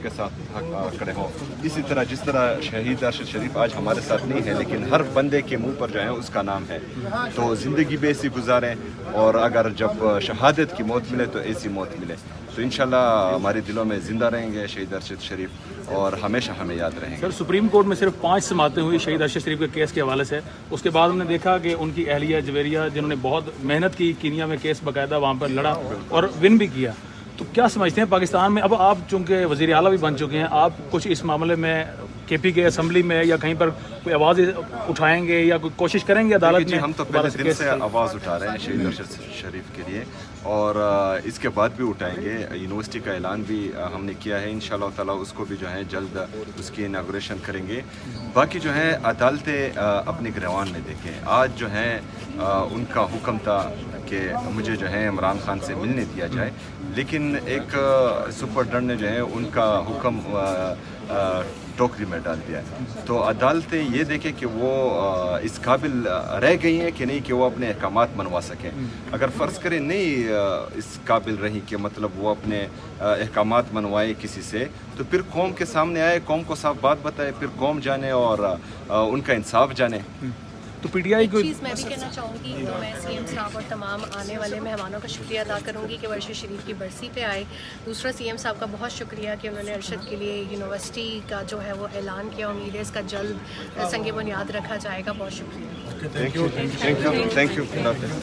کے ساتھ کھڑے ہوں. اسی طرح جس طرح شہید ارشد شریف آج ہمارے ساتھ نہیں ہے لیکن ہر بندے کے منہ پر جو ہے اس کا نام ہے, تو زندگی بھی ایسی گزاریں اور اگر جب شہادت کی موت ملے تو ایسی موت ملے. تو انشاءاللہ ہمارے دلوں میں زندہ رہیں گے شہید ارشد شریف اور ہمیشہ ہمیں یاد رہیں گے. سر, سپریم کورٹ میں صرف 5 سماعتیں ہوئی شہید ارشد شریف کے کیس کے حوالے سے. اس کے بعد ہم نے دیکھا کہ ان کی اہلیہ جویریہ جنہوں نے بہت محنت کی, کینیا میں کیس باقاعدہ وہاں پر لڑا اور ون بھی کیا. تو کیا سمجھتے ہیں پاکستان میں اب آپ چونکہ وزیر اعلیٰ بھی بن چکے ہیں, آپ کچھ اس معاملے میں کے پی کے اسمبلی میں یا کہیں پر کوئی آواز اٹھائیں گے یا کوئی کوشش کریں گے عدالت میں؟ ہم تو پہلے دن سے آواز اٹھا رہے ہیں شہید ارشد شریف کے لیے اور اس کے بعد بھی اٹھائیں گے. یونیورسٹی کا اعلان بھی ہم نے کیا ہے, انشاءاللہ تعالیٰ اس کو بھی جو ہے جلد اس کی اناگوریشن کریں گے. باقی جو ہے عدالتیں اپنے گریوان میں دیکھیں. آج جو ہے ان کا حکم تھا کہ مجھے جو ہے عمران خان سے ملنے دیا جائے, لیکن ایک سپرڈنٹ نے جو ہے ان کا حکم ٹوکری میں ڈال دیا. تو عدالتیں یہ دیکھیں کہ وہ اس قابل رہ گئی ہیں کہ نہیں کہ وہ اپنے احکامات منوا سکیں. اگر فرض کریں نہیں اس قابل رہی کہ مطلب وہ اپنے احکامات منوائے کسی سے, تو پھر قوم کے سامنے آئے, قوم کو صاف بات بتائے, پھر قوم جانے اور ان کا انصاف جانے. تو پی ٹی آئی کو چیز میں بھی کہنا چاہوں گی, تو میں سی ایم صاحب اور تمام آنے والے مہمانوں کا شکریہ ادا کروں گی کہ وہ ارشد شریف کی برسی پہ آئے. دوسرا سی ایم صاحب کا بہت شکریہ کہ انہوں نے ارشد کے لیے یونیورسٹی کا جو ہے وہ اعلان کیا. امید ہے اس کا جلد سنگ بنیاد رکھا جائے گا. بہت شکریہ. Thank you.